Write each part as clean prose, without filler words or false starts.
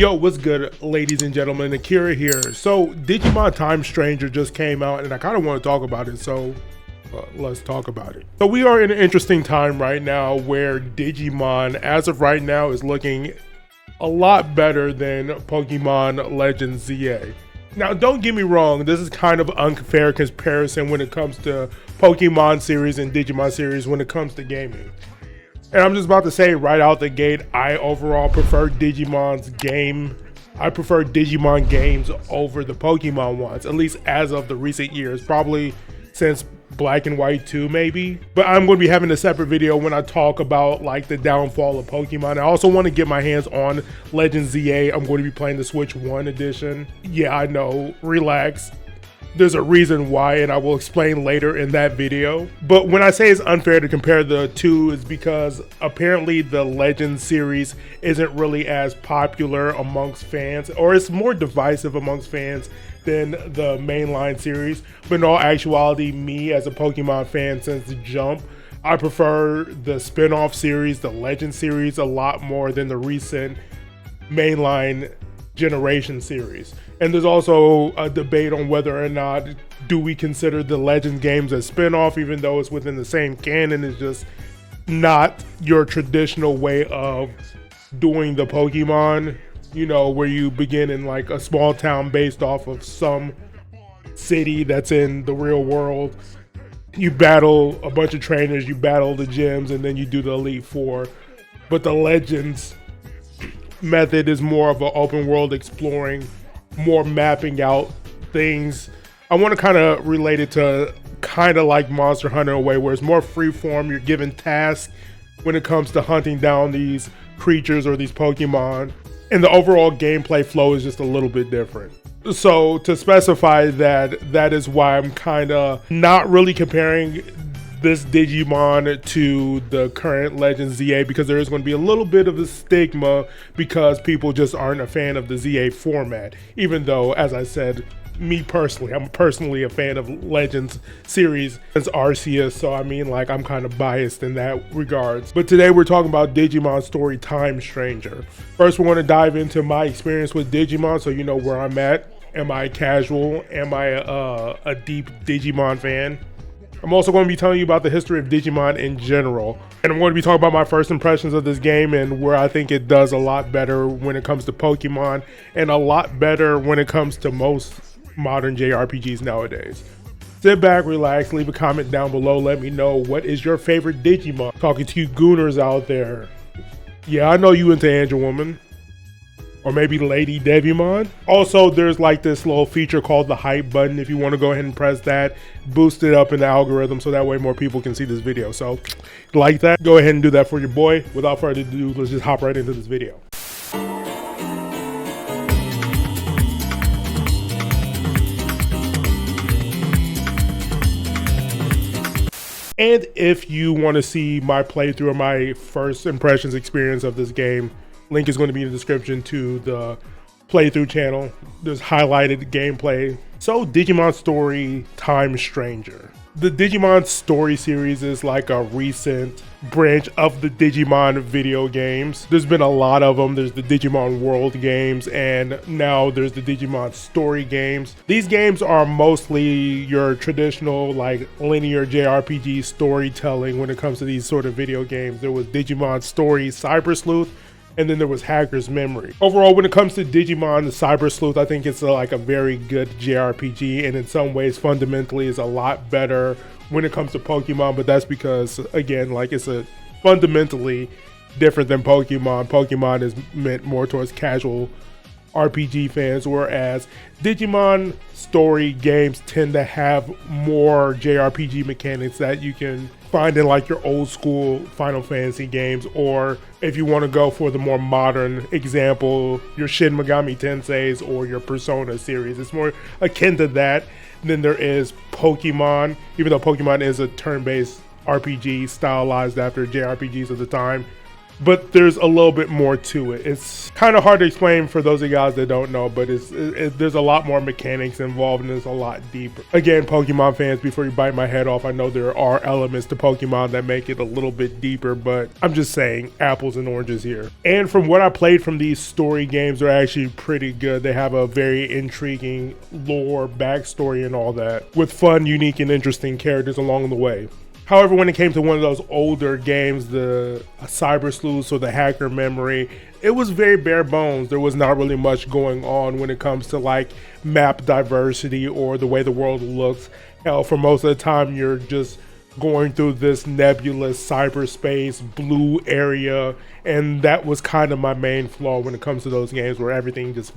Yo, what's good, ladies and gentlemen? Akira here. So, Digimon Time Stranger just came out, and I kind of want to talk about it, so let's talk about it. So, we are in an interesting time right now where Digimon, as of right now, is looking a lot better than Pokémon Legends ZA. Now, don't get me wrong, this is kind of unfair comparison when it comes to Pokemon series and Digimon series when it comes to gaming. And I'm just about to say right out the gate, I overall prefer Digimon's game. I prefer Digimon games over the Pokemon ones, at least as of the recent years, probably since Black and White 2 maybe. But I'm going to be having a separate video when I talk about like the downfall of Pokemon. I also want to get my hands on Legends ZA. I'm going to be playing the Switch 1 edition. Yeah, I know, relax. There's a reason why, and I will explain later in that video. But when I say it's unfair to compare the two, is because apparently the Legends series isn't really as popular amongst fans, or it's more divisive amongst fans than the mainline series. But in all actuality, me as a Pokemon fan since the jump, I prefer the spin-off series, the Legends series, a lot more than the recent mainline generation series. And there's also a debate on whether or not do we consider the Legends games as spin-off, even though it's within the same canon. It's just not your traditional way of doing the Pokemon, you know, where you begin in like a small town based off of some city that's in the real world. You battle a bunch of trainers, you battle the gyms, and then you do the Elite Four. But the Legends method is more of an open world exploring, more mapping out things. I want to kind of relate it to kind of like Monster Hunter in a way where it's more freeform. You're given tasks when it comes to hunting down these creatures or these Pokemon, and the overall gameplay flow is just a little bit different. So to specify that, that is why I'm kind of not really comparing this Digimon to the current Legends ZA, because there is going to be a little bit of a stigma because people just aren't a fan of the ZA format, even though, as I said, me personally, I'm personally a fan of Legends series as Arceus, so I mean, like, I'm kind of biased in that regards. But today we're talking about Digimon Story Time Stranger. First, we're going to dive into my experience with Digimon so you know where I'm at. Am I casual? Am I a deep Digimon fan? I'm also going to be telling you about the history of Digimon in general. And I'm going to be talking about my first impressions of this game and where I think it does a lot better when it comes to Pokemon and a lot better when it comes to most modern JRPGs nowadays. Sit back, relax, leave a comment down below. Let me know what is your favorite Digimon. Talking to you gooners out there. Yeah, I know you into Angel Woman. Or maybe Lady Devimon. Also, there's like this little feature called the hype button. If you want to go ahead and press that, boost it up in the algorithm so that way more people can see this video. So, like that, go ahead and do that for your boy. Without further ado, let's just hop right into this video. And if you want to see my playthrough or my first impressions experience of this game, link is going to be in the description to the playthrough channel. There's highlighted gameplay. So, Digimon Story Time Stranger. The Digimon Story series is like a recent branch of the Digimon video games. There's been a lot of them. There's the Digimon World games, and now there's the Digimon Story games. These games are mostly your traditional like linear JRPG storytelling when it comes to these sort of video games. There was Digimon Story Cyber Sleuth, and then there was Hacker's Memory. Overall, when it comes to Digimon the Cyber Sleuth, I think it's like a very good JRPG, and in some ways fundamentally is a lot better when it comes to Pokemon, but that's because, again, like it's a fundamentally different than Pokemon. Pokemon is meant more towards casual RPG fans, whereas Digimon Story games tend to have more JRPG mechanics that you can find in like your old school Final Fantasy games, or if you want to go for the more modern example, your Shin Megami Tenseis or your Persona series. It's more akin to that than there is Pokemon, even though Pokemon is a turn-based RPG stylized after JRPGs of the time. but there's a little bit more to it. It's kind of hard to explain for those of you guys that don't know, but there's a lot more mechanics involved and it's a lot deeper. Again, Pokemon fans, before you bite my head off, I know there are elements to Pokemon that make it a little bit deeper, but I'm just saying apples and oranges here. And from what I played from these story games, they're actually pretty good. They have a very intriguing lore, backstory, and all that, with fun, unique, and interesting characters along the way. However, when it came to one of those older games, the Cyber Sleuths or the Hacker Memory, it was very bare bones. There was not really much going on when it comes to like map diversity or the way the world looks. Hell, for most of the time, you're just going through this nebulous cyberspace blue area, and that was kind of my main flaw when it comes to those games, where everything just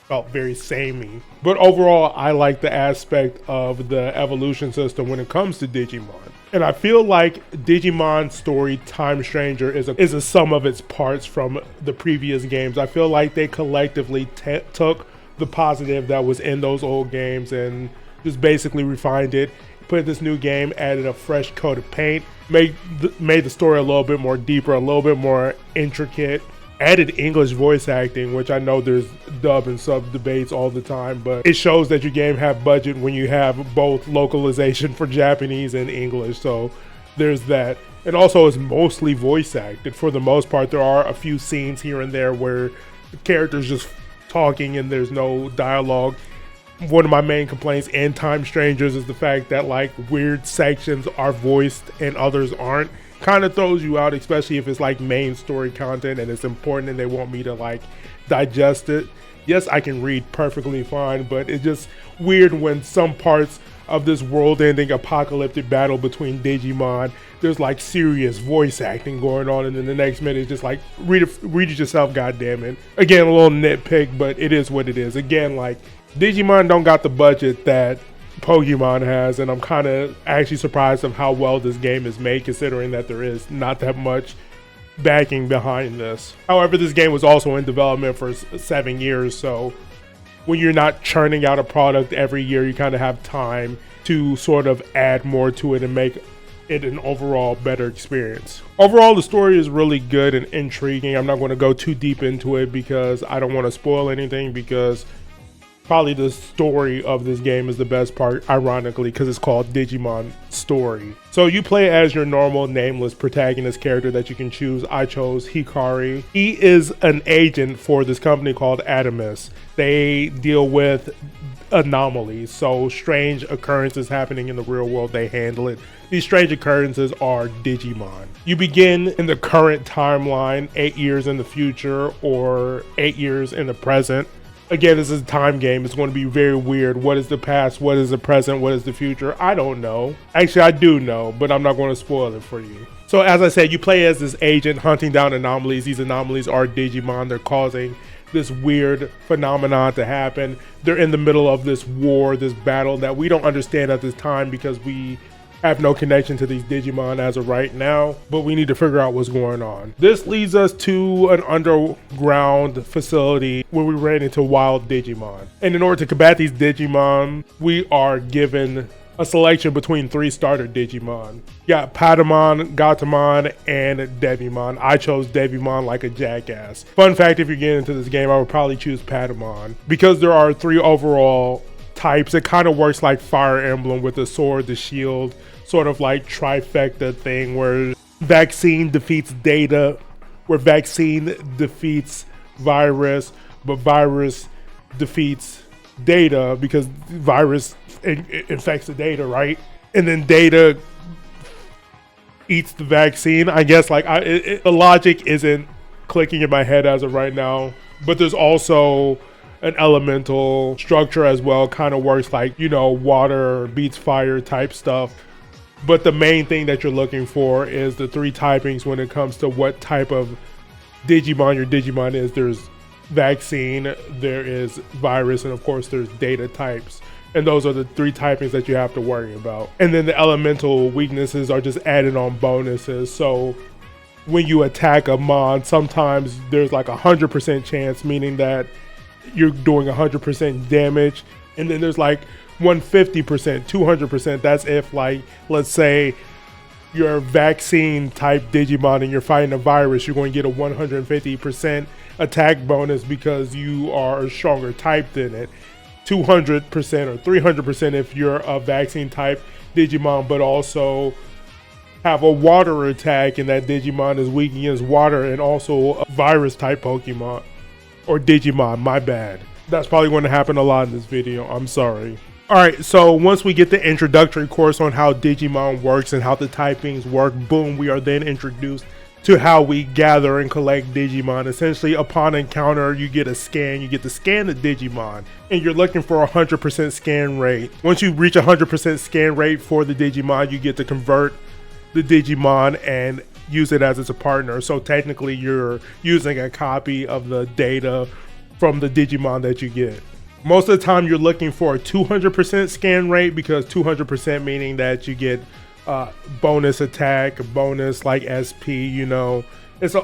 felt very samey. But overall, I like the aspect of the evolution system when it comes to Digimon. And I feel like Digimon Story Time Stranger is a sum of its parts from the previous games. I feel like they collectively took the positive that was in those old games and just basically refined it, put this new game, added a fresh coat of paint, made the story a little bit more deeper, a little bit more intricate, added English voice acting, which I know there's dub and sub debates all the time, but it shows that your game have budget when you have both localization for Japanese and English, so there's that. And also it's mostly voice acted. For the most part, there are a few scenes here and there where the character's just talking and there's no dialogue. One of my main complaints in Time Strangers is the fact that like weird sections are voiced and others aren't. Kind of throws you out, especially if it's like main story content and it's important and they want me to like digest it. Yes, I can read perfectly fine, but it's just weird when some parts of this world-ending apocalyptic battle between Digimon, there's like serious voice acting going on, and then the next minute it's just like read it yourself, goddammit. Again, a little nitpick, but it is what it is. Again, like Digimon don't got the budget that Pokemon has, and I'm kind of actually surprised of how well this game is made, considering that there is not that much backing behind this. However, this game was also in development for 7 years, so when you're not churning out a product every year, you kind of have time to sort of add more to it and make it an overall better experience. Overall, the story is really good and intriguing. I'm not going to go too deep into it because I don't want to spoil anything, because probably the story of this game is the best part, ironically, because it's called Digimon Story. So you play as your normal nameless protagonist character that you can choose. I chose Hikari. He is an agent for this company called Atlus. They deal with anomalies, so strange occurrences happening in the real world, they handle it. These strange occurrences are Digimon. You begin in the current timeline, 8 years in the future or 8 years in the present. Again, this is a time game. It's going to be very weird. What is the past? What is the present? What is the future? I don't know. Actually, I do know, but I'm not going to spoil it for you. So as I said, you play as this agent hunting down anomalies. These anomalies are Digimon. They're causing this weird phenomenon to happen. They're in the middle of this war, this battle that we don't understand at this time because we have no connection to these Digimon as of right now, but we need to figure out what's going on. This leads us to an underground facility where we ran into wild Digimon. And in order to combat these Digimon, we are given a selection between 3 starter Digimon. You got Patamon, Gatomon, and Devimon. I chose Devimon like a jackass. Fun fact, if you get into this game, I would probably choose Patamon. Because there are 3 overall types, it kind of works like Fire Emblem with the sword, the shield, sort of like trifecta thing where Vaccine defeats Data, where Vaccine defeats Virus, but Virus defeats Data because Virus infects the Data, right? And then Data eats the Vaccine. I guess like the logic isn't clicking in my head as of right now, but there's also an elemental structure as well. Kind of works like, you know, water beats fire type stuff. But the main thing that you're looking for is the 3 typings when it comes to what type of Digimon your Digimon is. There's Vaccine, there is Virus, and of course there's Data types. And those are the 3 typings that you have to worry about. And then the elemental weaknesses are just added on bonuses. So when you attack a mon, sometimes there's like 100% chance, meaning that you're doing 100% damage. And then there's like 150%, 200%. That's if, like, let's say you're a vaccine type Digimon and you're fighting a virus, you're going to get a 150% attack bonus because you are a stronger type than it. 200% or 300% if you're a vaccine type Digimon, but also have a water attack and that Digimon is weak against water, and also a virus type Pokemon or Digimon, my bad. That's probably going to happen a lot in this video, I'm sorry. Alright, so once we get the introductory course on how Digimon works and how the typings work, boom, we are then introduced to how we gather and collect Digimon. Essentially, upon encounter, you get a scan. You get to scan the Digimon, and you're looking for a 100% scan rate. Once you reach 100% scan rate for the Digimon, you get to convert the Digimon and use it as a partner. So technically, you're using a copy of the data from the Digimon that you get. Most of the time, you're looking for a 200% scan rate, because 200% meaning that you get bonus attack, bonus like SP, you know.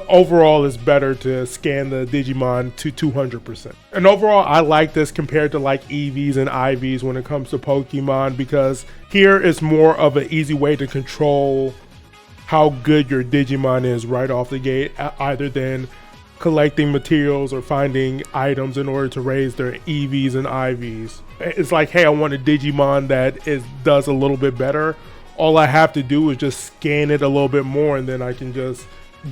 Overall it's better to scan the Digimon to 200%. And overall, I like this compared to like EVs and IVs when it comes to Pokemon, because here is more of an easy way to control how good your Digimon is right off the gate, either than collecting materials or finding items in order to raise their EVs and IVs. It's like, hey, I want a Digimon that does a little bit better. All I have to do is just scan it a little bit more, and then I can just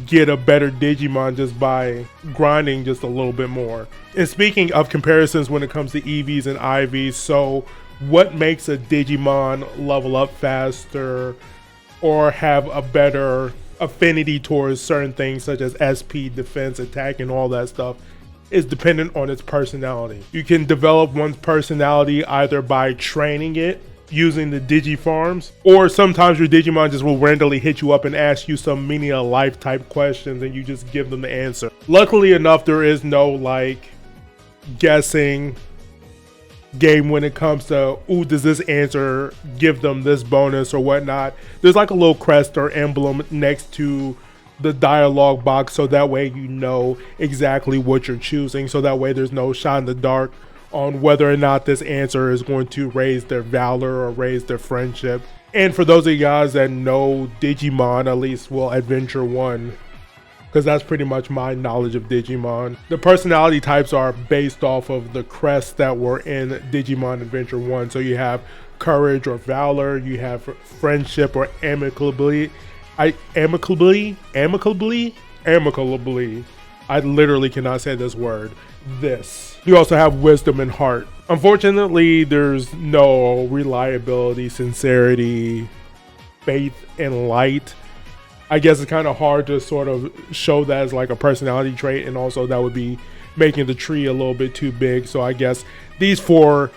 get a better Digimon just by grinding just a little bit more. And speaking of comparisons when it comes to EVs and IVs, so what makes a Digimon level up faster or have a better affinity towards certain things such as SP, defense, attack, and all that stuff is dependent on its personality. You can develop one's personality either by training it using the Digifarms, or sometimes your Digimon just will randomly hit you up and ask you some meaning of life type questions and you just give them the answer. Luckily enough, there is no like guessing game when it comes to, ooh, does this answer give them this bonus or whatnot. There's like a little crest or emblem next to the dialogue box, so that way you know exactly what you're choosing, so that way there's no shot in the dark on whether or not this answer is going to raise their valor or raise their friendship. And for those of you guys that know Digimon, at least, well, Adventure 1, because that's pretty much my knowledge of Digimon, the personality types are based off of the crests that were in Digimon Adventure 1. So you have courage or valor, you have friendship or amicably. I literally cannot say this word. You also have wisdom and heart. Unfortunately, there's no reliability, sincerity, faith, and light. I guess it's kind of hard to sort of show that as like a personality trait, and also that would be making the tree a little bit too big. So I guess these 4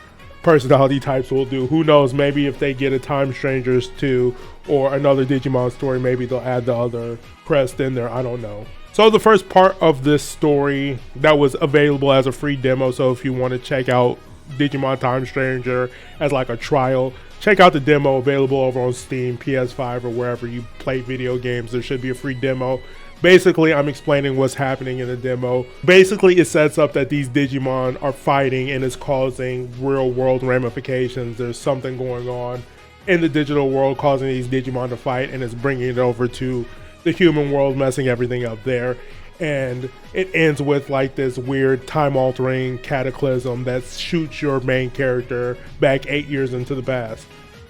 personality types will do. Who knows, maybe if they get a Time Strangers 2 or another Digimon story, maybe they'll add the other crest in there, I don't know. So the first part of this story that was available as a free demo, so if you want to check out Digimon Time Stranger as like a trial, check out the demo available over on Steam, PS5, or wherever you play video games. There should be a free demo. Basically, I'm explaining what's happening in the demo. Basically, it sets up that these Digimon are fighting and it's causing real world ramifications. There's something going on in the digital world causing these Digimon to fight, and it's bringing it over to the human world, messing everything up there. And it ends with like this weird time-altering cataclysm that shoots your main character back 8 years into the past.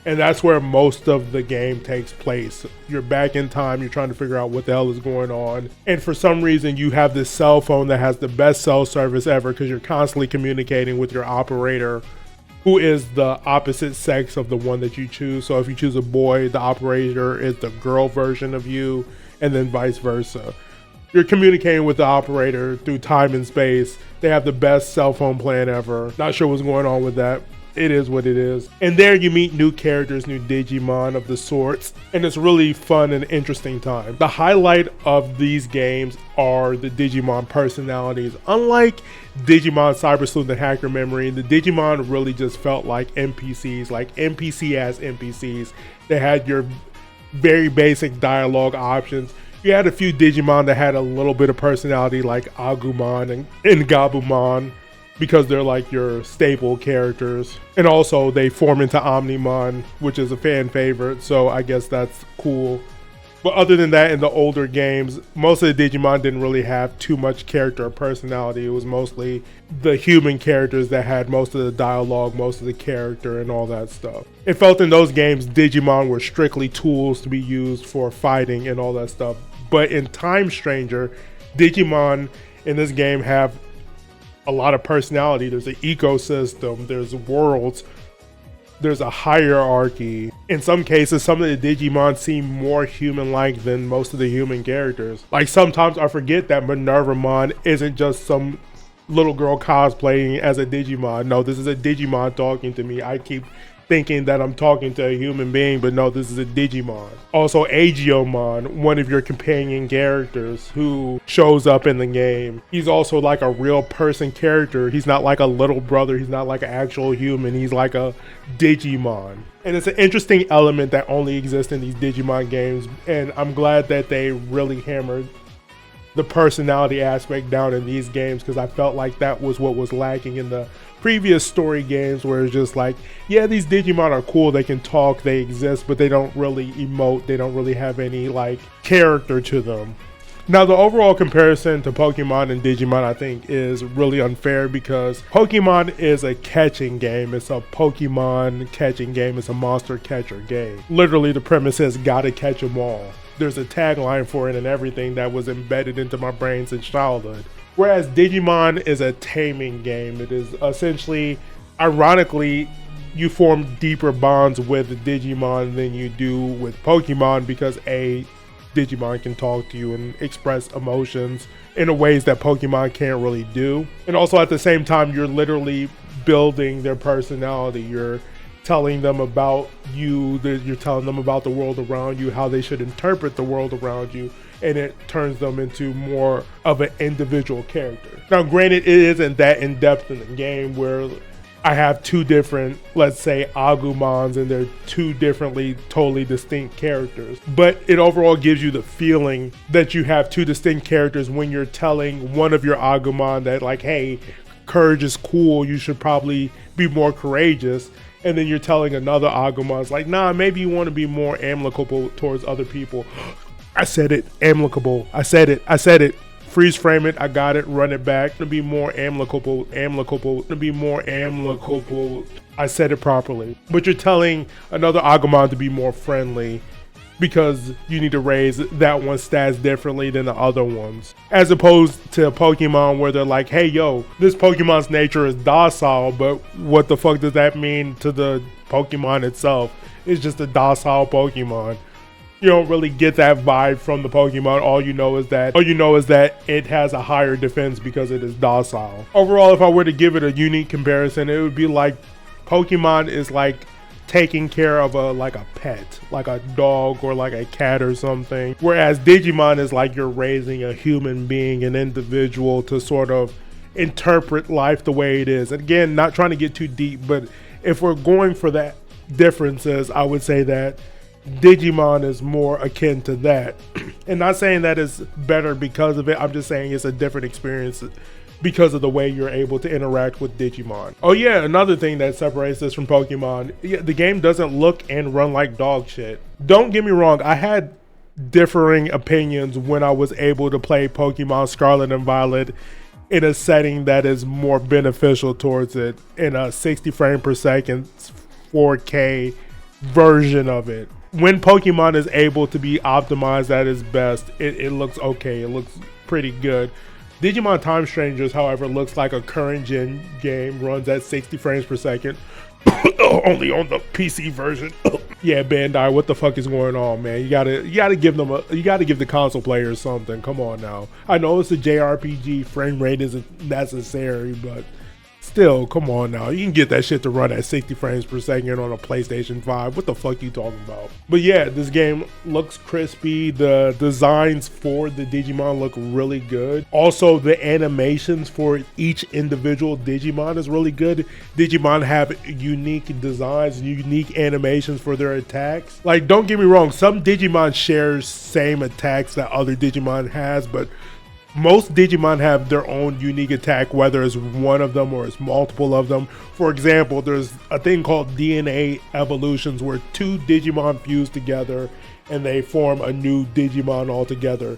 And that's where most of the game takes place. You're back in time, you're trying to figure out what the hell is going on. And for some reason, you have this cell phone that has the best cell service ever, because you're constantly communicating with your operator, who is the opposite sex of the one that you choose. So if you choose a boy, the operator is the girl version of you, and then vice versa. You're communicating with the operator through time and space. They have the best cell phone plan ever. Not sure what's going on with that. It is what it is. And there you meet new characters, new Digimon of the sorts, and it's really fun and interesting time. The highlight of these games are the Digimon personalities. Unlike Digimon Cyber Sleuth and Hacker Memory, the Digimon really just felt like NPCs, like NPC-ass NPCs. They had your very basic dialogue options. You had a few Digimon that had a little bit of personality, like Agumon and Gabumon, because they're like your staple characters. And also they form into Omnimon, which is a fan favorite, so I guess that's cool. But other than that, in the older games, most of the Digimon didn't really have too much character or personality. It was mostly the human characters that had most of the dialogue, most of the character, and all that stuff. It felt in those games, Digimon were strictly tools to be used for fighting and all that stuff. But in Time Stranger, Digimon in this game have a lot of personality. There's an ecosystem, there's worlds, there's a hierarchy. In some cases, some of the Digimon seem more human-like than most of the human characters. Like sometimes I forget that Minervamon isn't just some little girl cosplaying as a Digimon. No, this is a Digimon talking to me. I keep thinking that I'm talking to a human being, but no, this is a Digimon. Also, Aegiomon, one of your companion characters who shows up in the game. He's also like a real person character. He's not like a little brother. He's not like an actual human. He's like a Digimon. And it's an interesting element that only exists in these Digimon games. And I'm glad that they really hammered the personality aspect down in these games, because I felt like that was what was lacking in the previous story games, where it's just like, yeah, these Digimon are cool, they can talk, they exist, but they don't really emote, they don't really have any like character to them. Now, the overall comparison to Pokemon and Digimon, I think, is really unfair, because Pokemon is a catching game. It's a Pokemon catching game. It's a monster catcher game. Literally, the premise is gotta catch them all. There's a tagline for it and everything that was embedded into my brain since childhood. Whereas Digimon is a taming game. It is essentially, ironically, you form deeper bonds with Digimon than you do with Pokemon, because Digimon can talk to you and express emotions in a ways that Pokemon can't really do. And also at the same time, you're literally building their personality. You're telling them about you, you're telling them about the world around you, how they should interpret the world around you, and it turns them into more of an individual character. Now, granted, it isn't that in-depth in the game where I have two different, let's say, Agumons, and they're two differently, totally distinct characters. But it overall gives you the feeling that you have two distinct characters when you're telling one of your Agumon that, like, hey, courage is cool, you should probably be more courageous. And then you're telling another Agumon, it's like, nah, maybe you want to be more amicable towards other people. I said it, amicable. I said it. Freeze frame it, I got it, run it back. To be more amicable, to be more amicable. I said it properly. But you're telling another Agumon to be more friendly, because you need to raise that one's stats differently than the other ones. As opposed to Pokemon, where they're like, hey, yo, this Pokemon's nature is docile, but what the fuck does that mean to the Pokemon itself? It's just a docile Pokemon. You don't really get that vibe from the Pokemon. All you know is that it has a higher defense because it is docile. Overall, if I were to give it a unique comparison, it would be like Pokemon is like taking care of a pet, like a dog or like a cat or something. Whereas Digimon is like you're raising a human being, an individual, to sort of interpret life the way it is. And again, not trying to get too deep, but if we're going for that differences, I would say that Digimon is more akin to that. And not saying that it's better because of it, I'm just saying it's a different experience because of the way you're able to interact with Digimon. Oh yeah, another thing that separates this from Pokemon, the game doesn't look and run like dog shit. Don't get me wrong, I had differing opinions when I was able to play Pokemon Scarlet and Violet in a setting that is more beneficial towards it, in a 60 frame per second 4K version of it. When Pokemon is able to be optimized at its best, it looks okay, it looks pretty good. Digimon Time Strangers, however, looks like a current gen game, runs at 60 frames per second, only on the PC version. Yeah, Bandai, what the fuck is going on, man? You gotta give the console players something. Come on now. I know it's a JRPG, frame rate isn't necessary, but still, come on now. You can get that shit to run at 60 frames per second on a PlayStation 5. What the fuck you talking about? But yeah, this game looks crispy. The designs for the Digimon look really good. Also, the animations for each individual Digimon is really good. Digimon have unique designs, unique animations for their attacks. Like, don't get me wrong, some Digimon share same attacks that other Digimon has, but most Digimon have their own unique attack, whether it's one of them or it's multiple of them. For example, there's a thing called DNA evolutions where two Digimon fuse together and they form a new Digimon altogether.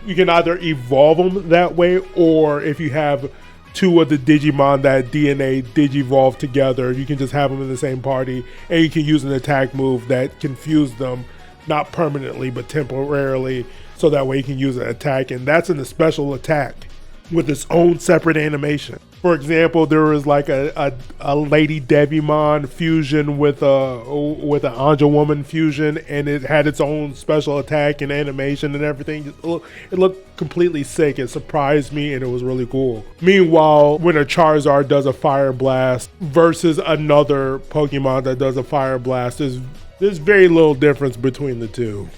You can either evolve them that way, or if you have two of the Digimon that DNA digivolve together, you can just have them in the same party, and you can use an attack move that can fuse them, not permanently but temporarily, so that way you can use an attack, and that's in a special attack with its own separate animation. For example, there was like a Lady Devimon fusion with an Angel Woman fusion, and it had its own special attack and animation and everything. It looked completely sick. It surprised me, and it was really cool. Meanwhile, when a Charizard does a Fire Blast versus another Pokemon that does a Fire Blast, there's very little difference between the two,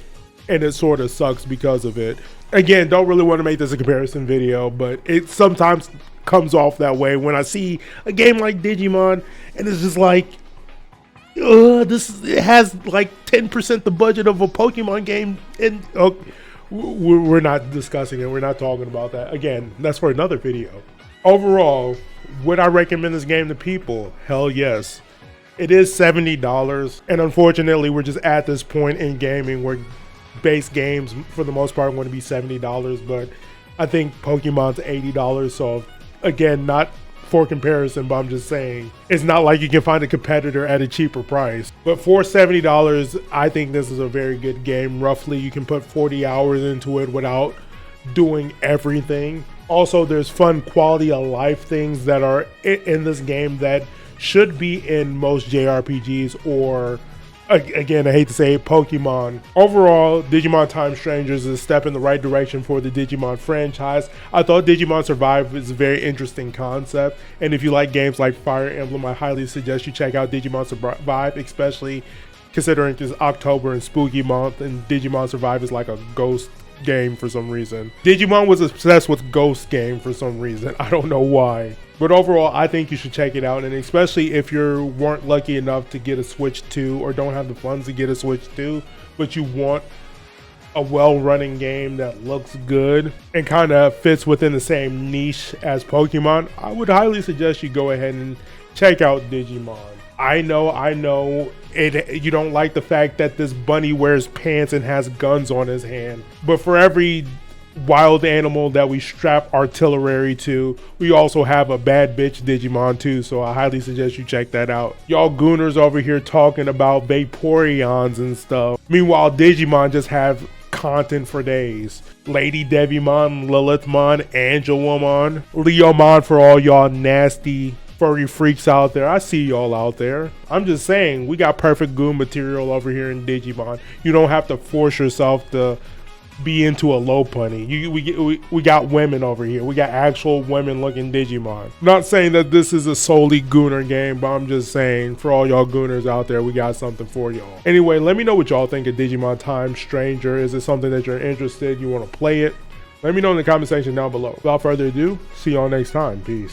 and it sort of sucks because of it. Again, don't really want to make this a comparison video, but it sometimes comes off that way when I see a game like Digimon, and it's just like, it has like 10% the budget of a Pokemon game, and we're not discussing it. We're not talking about that. Again, that's for another video. Overall, would I recommend this game to people? Hell yes. It is $70, and unfortunately, we're just at this point in gaming where base games, for the most part, are going to be $70, but I think Pokemon's $80, so again, not for comparison, but I'm just saying, it's not like you can find a competitor at a cheaper price. But for $70, I think this is a very good game. Roughly, you can put 40 hours into it without doing everything. Also, there's fun quality of life things that are in this game that should be in most JRPGs, or again, I hate to say it, Pokemon. Overall, Digimon Time Stranger is a step in the right direction for the Digimon franchise. I thought Digimon Survive is a very interesting concept, and if you like games like Fire Emblem, I highly suggest you check out Digimon Survive, especially considering it's October and spooky month, and Digimon Survive is like a ghost game for some reason. Digimon was obsessed with ghost game for some reason. I don't know why. But overall, I think you should check it out, and especially if you weren't lucky enough to get a Switch 2 or don't have the funds to get a Switch 2, but you want a well-running game that looks good and kind of fits within the same niche as Pokemon, I would highly suggest you go ahead and check out Digimon. I know you don't like the fact that this bunny wears pants and has guns on his hand, but for every wild animal that we strap artillery to, we also have a bad bitch Digimon too, so I highly suggest you check that out. Y'all gooners over here talking about Vaporeons and stuff. Meanwhile, Digimon just have content for days. Lady Devimon, Lilithmon, Angelomon, Leomon for all y'all nasty furry freaks out there. I see y'all out there. I'm just saying, we got perfect goon material over here in Digimon. You don't have to force yourself to be into a low punny. We got women over here. We got actual women looking Digimon. Not saying that this is a solely gooner game, but I'm just saying, for all y'all gooners out there, we got something for y'all. Anyway, let me know what y'all think of Digimon Time Stranger. Is it something that you're interested, you want to play it? Let me know in the comment section down below. Without further ado, see y'all next time. Peace.